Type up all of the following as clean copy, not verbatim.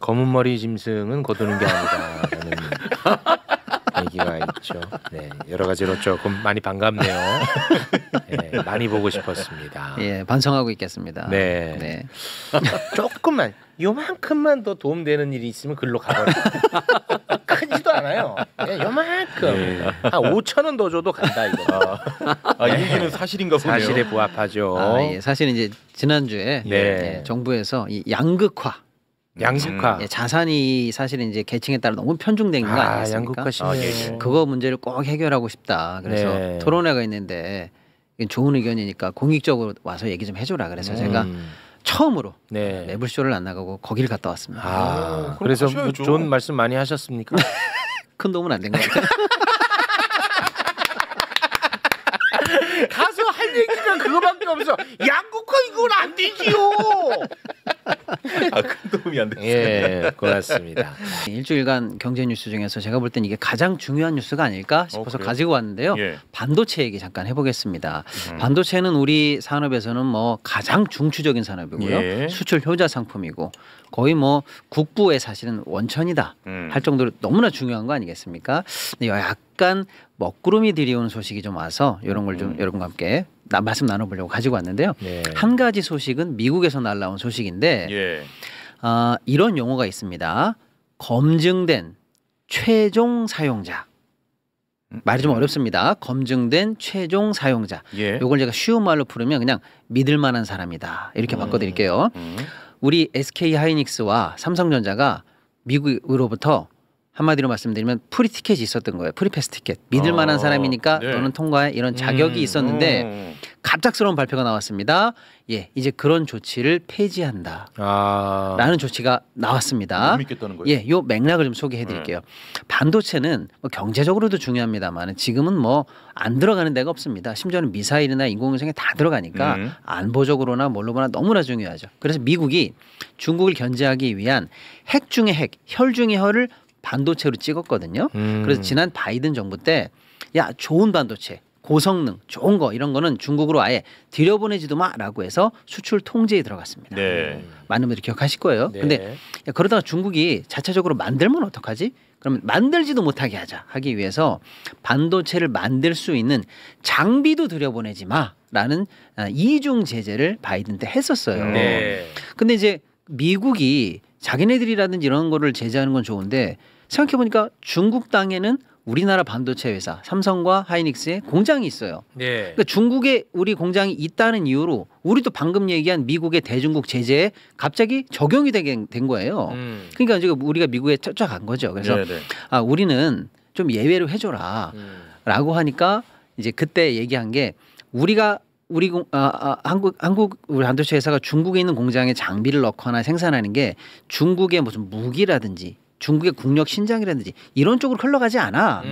검은 머리 짐승은 거두는 게 아니다라는 얘기가 있죠. 네, 여러 가지로 조금 많이 반갑네요. 네, 많이 보고 싶었습니다. 예, 반성하고 있겠습니다. 네. 네. 조금만 요만큼만 더 도움되는 일이 있으면 글로 가버려. 크지도 않아요. 그냥 요만큼 네. 한 5천 원 더 줘도 간다 이거. 이 얘기는 사실인가 보네요. 사실에 부합하죠. 예, 사실 이제 지난주에 네. 예, 정부에서 이 양극화 양극화. 예, 자산이 사실은 이제 계층에 따라 너무 편중된 거 아니겠습니까? 양극화 심해. 그거 문제를 꼭 해결하고 싶다. 그래서 네. 토론회가 있는데 이건 좋은 의견이니까 공익적으로 와서 얘기 좀 해줘라. 그래서 제가 처음으로 네. 매불쇼를 안 나가고 거기를 갔다 왔습니다. 아, 그럼 그래서 뭐 하셔야죠. 좋은 말씀 많이 하셨습니까? 큰 도움은 안 된 것 같아요. 가서 할 얘기가 그거밖에 없어. 양극화 이건 안 되지요. 큰 도움이 안 됐어요. 예, 고맙습니다. 일주일간 경제 뉴스 중에서 제가 볼 땐 이게 가장 중요한 뉴스가 아닐까 싶어서 그래요? 가지고 왔는데요. 예. 반도체 얘기 잠깐 해보겠습니다. 반도체는 우리 산업에서는 뭐 가장 중추적인 산업이고요. 예. 수출 효자 상품이고 거의 뭐 국부의 사실은 원천이다 할 정도로 너무나 중요한 거 아니겠습니까? 근데 약간 먹구름이 들이오는 소식이 좀 와서 이런 걸 좀 여러분과 함께 말씀 나눠보려고 가지고 왔는데요. 네. 한 가지 소식은 미국에서 날라온 소식인데 예. 이런 용어가 있습니다. 검증된 최종 사용자. 말이 좀 어렵습니다. 검증된 최종 사용자. 예. 요걸 제가 쉬운 말로 풀으면 그냥 믿을 만한 사람이다. 이렇게 바꿔드릴게요. 우리 SK 하이닉스와 삼성전자가 미국으로부터 한마디로 말씀드리면 프리 티켓이 있었던 거예요. 프리패스 티켓. 믿을 만한 사람이니까 네. 너는 통과해 이런 자격이 있었는데 갑작스러운 발표가 나왔습니다. 예, 이제 그런 조치를 폐지한다. 아, 라는 조치가 나왔습니다. 못 믿겠다는 거예요. 예, 요 맥락을 좀 소개해 드릴게요. 반도체는 뭐 경제적으로도 중요합니다만 지금은 뭐 안 들어가는 데가 없습니다. 심지어는 미사일이나 인공위성에 다 들어가니까 안보적으로나 뭘로 보나 너무나 중요하죠. 그래서 미국이 중국을 견제하기 위한 핵 중의 핵, 혈 중의 혈을 반도체로 찍었거든요. 그래서 지난 바이든 정부 때 야, 좋은 반도체 고성능 좋은 거 이런 거는 중국으로 아예 들여보내지도 마라고 해서 수출 통제에 들어갔습니다. 네. 많은 분들이 기억하실 거예요. 네. 근데 야, 그러다가 중국이 자체적으로 만들면 어떡하지? 그러면 만들지도 못하게 하기 위해서 반도체를 만들 수 있는 장비도 들여보내지 마라는 이중 제재를 바이든 때 했었어요. 네. 근데 이제 미국이 자기네들이라든지 이런 거를 제재하는 건 좋은데 생각해 보니까 중국 땅에는 우리나라 반도체 회사 삼성과 하이닉스의 공장이 있어요. 네. 그러니까 중국에 우리 공장이 있다는 이유로 우리도 방금 얘기한 미국의 대중국 제재에 갑자기 적용이 되게 된 거예요. 그러니까 이제 우리가 미국에 쫓아간 거죠. 그래서 네네. 우리는 좀 예외로 해줘라라고 하니까 이제 그때 얘기한 게 우리가 한국 우리 반도체 회사가 중국에 있는 공장에 장비를 넣거나 생산하는 게 중국의 무슨 무기라든지 중국의 국력 신장이라든지 이런 쪽으로 흘러가지 않아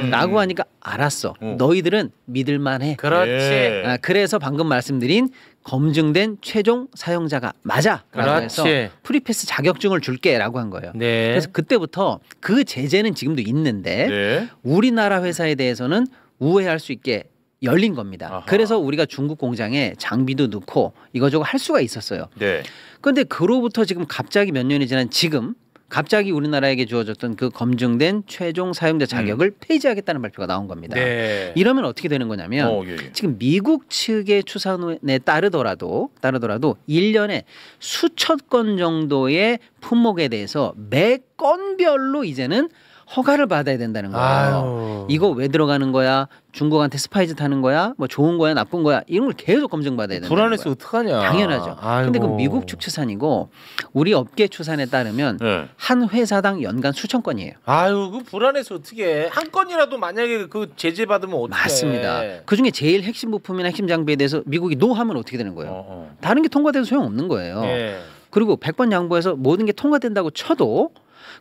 라고 하니까 알았어. 너희들은 믿을만해. 그렇지. 예. 그래서 방금 말씀드린 검증된 최종 사용자가 맞아 라고 해서 그렇지. 프리패스 자격증을 줄게 라고 한 거예요. 네. 그래서 그때부터 그 제재는 지금도 있는데 네. 우리나라 회사에 대해서는 우회할 수 있게 열린 겁니다. 아하. 그래서 우리가 중국 공장에 장비도 넣고 이거저거 할 수가 있었어요. 네. 그런데 그로부터 지금 갑자기 몇 년이 지난 지금 갑자기 우리나라에게 주어졌던 그 검증된 최종 사용자 자격을 폐지하겠다는 발표가 나온 겁니다. 네. 이러면 어떻게 되는 거냐면 예, 예. 지금 미국 측의 추산에 따르더라도 1년에 수천 건 정도의 품목에 대해서 매 건별로 이제는 허가를 받아야 된다는 거예요. 아유. 이거 왜 들어가는 거야? 중국한테 스파이즈 타는 거야? 뭐 좋은 거야? 나쁜 거야? 이런 걸 계속 검증받아야 된다는 불안해서 거예요. 어떡하냐. 당연하죠. 근데 그 아이고. 미국 측 추산이고 우리 업계 추산에 따르면 네. 한 회사당 연간 수천 건이에요. 아유, 그 불안해서 어떻게 한 건이라도 만약에 그 제재 받으면 어떻게? 맞습니다. 그중에 제일 핵심 부품이나 핵심 장비에 대해서 미국이 노하면 어떻게 되는 거예요? 다른 게 통과돼도 소용없는 거예요. 네. 그리고 100번 양보해서 모든 게 통과된다고 쳐도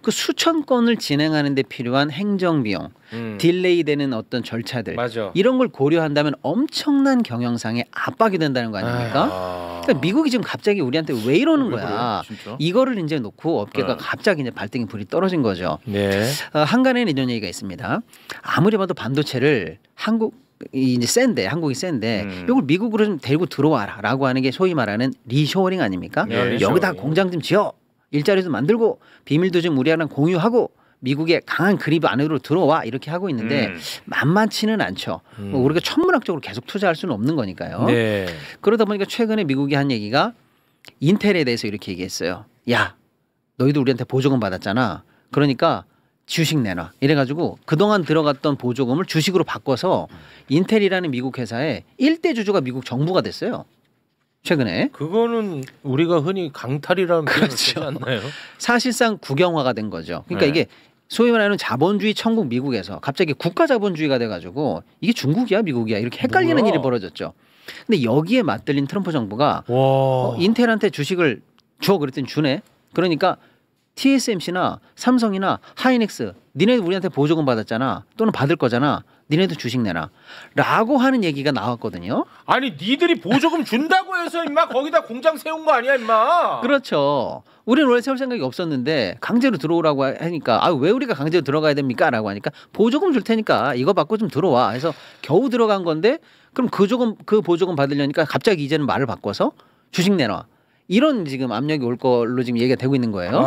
그 수천 건을 진행하는 데 필요한 행정 비용, 딜레이 되는 어떤 절차들 맞아. 이런 걸 고려한다면 엄청난 경영상의 압박이 된다는 거 아닙니까? 그러니까 미국이 지금 갑자기 우리한테 왜 이러는 왜 거야? 그래요? 진짜? 이거를 이제 놓고 업계가 갑자기 이제 발등에 불이 떨어진 거죠. 네. 한간에는 이런 얘기가 있습니다. 아무리 봐도 반도체를 한국이 센데 이걸 미국으로 좀 데리고 들어와라라고 하는 게 소위 말하는 리쇼어링 아닙니까? 네, 여기다 리쇼어링. 공장 좀 지어. 일자리도 만들고 비밀도 좀 우리랑 공유하고 미국의 강한 그립 안으로 들어와 이렇게 하고 있는데 만만치는 않죠. 뭐 우리가 천문학적으로 계속 투자할 수는 없는 거니까요. 네. 그러다 보니까 최근에 미국이 한 얘기가 인텔에 대해서 이렇게 얘기했어요. 야, 너희도 우리한테 보조금 받았잖아. 그러니까 주식 내놔. 이래가지고 그동안 들어갔던 보조금을 주식으로 바꿔서 인텔이라는 미국 회사의 1대 주주가 미국 정부가 됐어요. 최근에. 그거는 우리가 흔히 강탈이라는 표현을 그렇죠. 쓰지 않나요? 사실상 국영화가 된 거죠. 그러니까 네. 이게 소위 말하는 자본주의 천국 미국에서 갑자기 국가 자본주의가 돼가지고 이게 중국이야 미국이야 이렇게 헷갈리는 뭐야? 일이 벌어졌죠. 근데 여기에 맞들린 트럼프 정부가 와. 인텔한테 주식을 줘 그랬더니 주네. 그러니까 TSMC나 삼성이나 하이닉스 니네 우리한테 보조금 받았잖아. 또는 받을 거잖아. 니네도 주식 내놔. 라고 하는 얘기가 나왔거든요. 아니 니들이 보조금 준다고 해서 임마 거기다 공장 세운 거 아니야 임마. 그렇죠. 우리는 원래 세울 생각이 없었는데 강제로 들어오라고 하니까 왜 우리가 강제로 들어가야 됩니까? 라고 하니까 보조금 줄 테니까 이거 받고 좀 들어와. 해서 겨우 들어간 건데 그럼 그 보조금 받으려니까 갑자기 이제는 말을 바꿔서 주식 내놔. 이런 지금 압력이 올 걸로 지금 얘기가 되고 있는 거예요.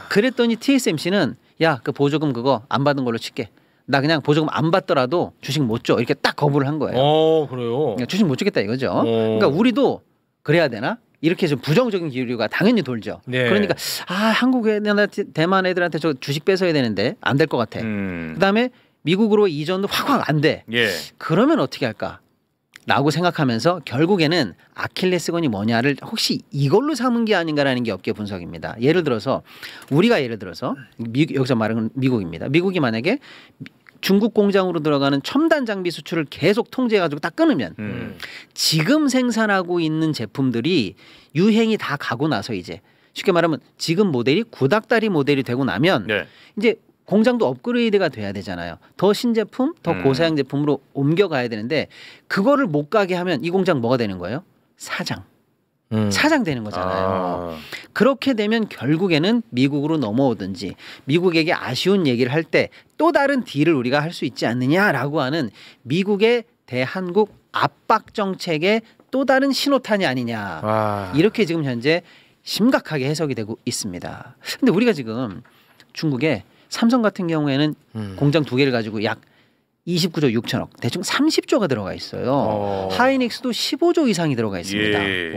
그랬더니 TSMC는 야, 그 보조금 그거 안 받은 걸로 칠게. 나 그냥 보조금 안 받더라도 주식 못 줘. 이렇게 딱 거부를 한 거예요. 그래요. 그러니까 주식 못 주겠다 이거죠. 그러니까 우리도 그래야 되나? 이렇게 좀 부정적인 기류가 당연히 돌죠. 네. 그러니까 한국 애들한테 대만 애들한테 저 주식 뺏어야 되는데 안 될 것 같아. 그다음에 미국으로 이전도 확 안 돼. 예. 그러면 어떻게 할까? 라고 생각하면서 결국에는 아킬레스건이 뭐냐를 혹시 이걸로 삼은 게 아닌가라는 게 업계 분석입니다. 예를 들어서 여기서 말하는 미국입니다. 미국이 만약에 중국 공장으로 들어가는 첨단 장비 수출을 계속 통제해가지고 딱 끊으면 지금 생산하고 있는 제품들이 유행이 다 가고 나서 이제 쉽게 말하면 지금 모델이 구닥다리 모델이 되고 나면 네. 이제 공장도 업그레이드가 돼야 되잖아요. 더 신제품, 더 고사양 제품으로 옮겨가야 되는데 그거를 못 가게 하면 이 공장 뭐가 되는 거예요? 사장 되는 거잖아요. 그렇게 되면 결국에는 미국으로 넘어오든지 미국에게 아쉬운 얘기를 할 때 또 다른 딜을 우리가 할 수 있지 않느냐라고 하는 미국의 대한국 압박 정책의 또 다른 신호탄이 아니냐. 이렇게 지금 현재 심각하게 해석이 되고 있습니다. 근데 우리가 지금 중국에 삼성 같은 경우에는 공장 2개를 가지고 약 29조 6천억, 대충 30조가 들어가 있어요. 하이닉스도 15조 이상이 들어가 있습니다. 예.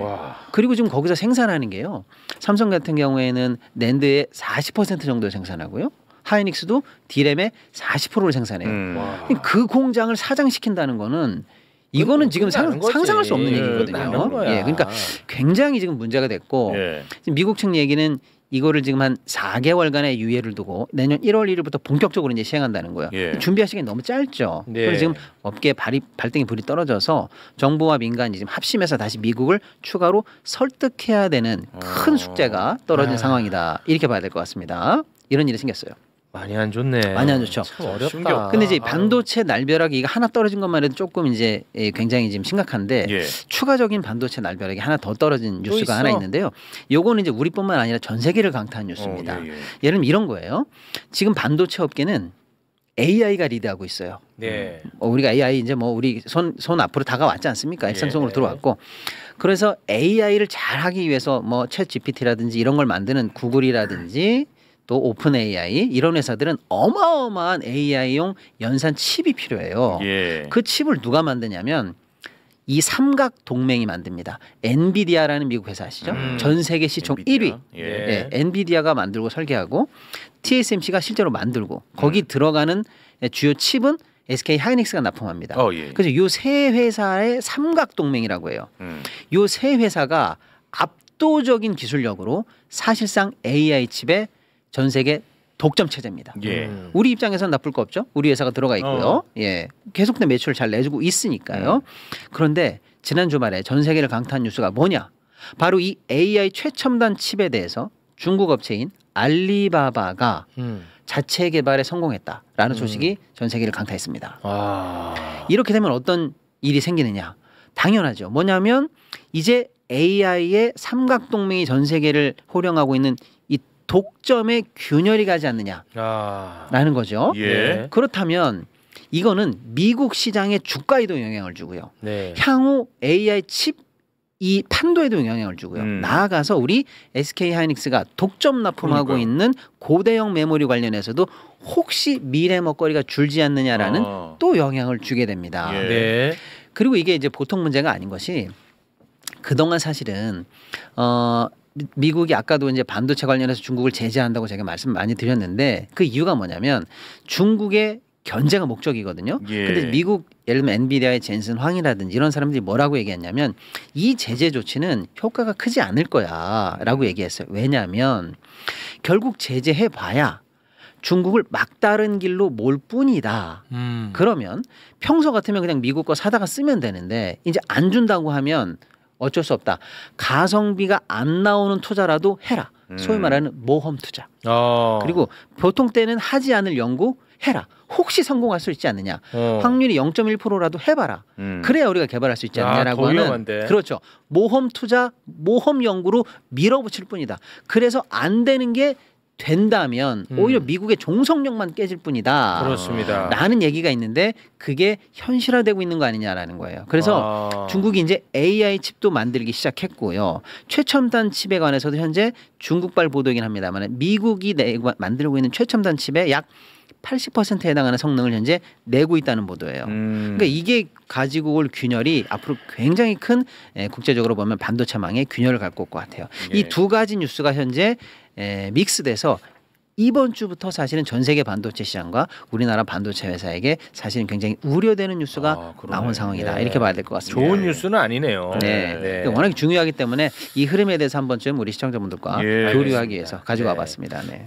그리고 지금 거기서 생산하는 게요. 삼성 같은 경우에는 낸드의 40% 정도 생산하고요. 하이닉스도 디램의 40%를 생산해요. 그 공장을 사장시킨다는 거는 이거는 지금 상상할 수 없는 얘기거든요. 예, 그러니까 굉장히 지금 문제가 됐고 지금 미국 측 얘기는 이거를 지금 한 4개월간의 유예를 두고 내년 1월 1일부터 본격적으로 이제 시행한다는 거예요. 준비할 시간이 너무 짧죠. 그래서 지금 업계 발등에 불이 떨어져서 정부와 민간이 지금 합심해서 다시 미국을 추가로 설득해야 되는 큰 숙제가 떨어진 상황이다. 이렇게 봐야 될 것 같습니다. 이런 일이 생겼어요. 많이 안 좋네. 많이 안 좋죠. 참 어렵다. 심각하다. 근데 이제 반도체 날벼락이 이거 하나 떨어진 것만 해도 조금 이제 굉장히 지금 심각한데 추가적인 반도체 날벼락이 하나 더 떨어진 뉴스가 하나 있는데요. 요거는 이제 우리뿐만 아니라 전 세계를 강타한 뉴스입니다. 예를 들면 이런 거예요. 지금 반도체 업계는 AI가 리드하고 있어요. 네. 우리가 AI 이제 뭐 우리 손 앞으로 다가왔지 않습니까? 일상성으로 들어왔고. 그래서 AI를 잘 하기 위해서 뭐 챗 GPT라든지 이런 걸 만드는 구글이라든지 또 오픈 AI 이런 회사들은 어마어마한 AI용 연산 칩이 필요해요. 그 칩을 누가 만드냐면 이 삼각 동맹이 만듭니다. 엔비디아라는 미국 회사 아시죠? 전 세계 시총 엔비디아. 1위. 엔비디아가 만들고 설계하고 TSMC가 실제로 만들고 거기 들어가는 주요 칩은 SK 하이닉스가 납품합니다. 그래서 이 세 회사의 삼각 동맹이라고 해요. 이 세 회사가 압도적인 기술력으로 사실상 AI 칩의 전 세계 독점 체제입니다. 우리 입장에서는 나쁠 거 없죠. 우리 회사가 들어가 있고요. 계속된 매출을 잘 내주고 있으니까요. 그런데 지난 주말에 전 세계를 강타한 뉴스가 뭐냐? 바로 이 AI 최첨단 칩에 대해서 중국 업체인 알리바바가 자체 개발에 성공했다라는 소식이 전 세계를 강타했습니다. 이렇게 되면 어떤 일이 생기느냐? 당연하죠. 뭐냐면 이제 AI의 삼각동맹이 전 세계를 호령하고 있는 이 독점에 균열이 가지 않느냐라는 거죠. 그렇다면 이거는 미국 시장의 주가에도 영향을 주고요. 향후 AI 칩 이 판도에도 영향을 주고요. 나아가서 우리 SK 하이닉스가 독점 납품하고 그러니까요. 있는 고대형 메모리 관련해서도 혹시 미래 먹거리가 줄지 않느냐라는 또 영향을 주게 됩니다. 예. 네. 그리고 이게 이제 보통 문제가 아닌 것이 그동안 사실은 미국이 아까도 이제 반도체 관련해서 중국을 제재한다고 제가 말씀 많이 드렸는데 그 이유가 뭐냐면 중국의 견제가 목적이거든요. 예. 근데 미국 예를 들면 엔비디아의 젠슨 황이라든지 이런 사람들이 뭐라고 얘기했냐면 이 제재 조치는 효과가 크지 않을 거야라고 얘기했어요. 왜냐하면 결국 제재해 봐야 중국을 막다른 길로 몰 뿐이다. 그러면 평소 같으면 그냥 미국 거 사다가 쓰면 되는데 이제 안 준다고 하면 어쩔 수 없다. 가성비가 안 나오는 투자라도 해라. 소위 말하는 모험 투자. 그리고 보통 때는 하지 않을 연구 해라. 혹시 성공할 수 있지 않느냐. 확률이 0.1%라도 해봐라. 그래야 우리가 개발할 수 있지 않느냐라고 더 하는 위험한데. 그렇죠. 모험 투자, 모험 연구로 밀어붙일 뿐이다. 그래서 안 되는 게 된다면 오히려 미국의 종속력만 깨질 뿐이다. 그렇습니다. 라는 얘기가 있는데 그게 현실화되고 있는 거 아니냐라는 거예요. 그래서 중국이 이제 AI 칩도 만들기 시작했고요. 최첨단 칩에 관해서도 현재 중국발 보도이긴 합니다만 미국이 만들고 있는 최첨단 칩의 약 80%에 해당하는 성능을 현재 내고 있다는 보도예요. 그러니까 이게 가지고 올 균열이 앞으로 굉장히 큰 국제적으로 보면 반도체망의 균열을 갖고 올 것 같아요. 예. 이 두 가지 뉴스가 현재 믹스돼서 이번 주부터 사실은 전 세계 반도체 시장과 우리나라 반도체 회사에게 사실은 굉장히 우려되는 뉴스가 나온 상황이다. 네. 이렇게 봐야 될 것 같습니다. 좋은 뉴스는 아니네요. 네. 워낙에 중요하기 때문에 이 흐름에 대해서 한 번쯤 우리 시청자분들과 예, 교류하기 알겠습니다. 위해서 가지고 네. 와봤습니다. 네.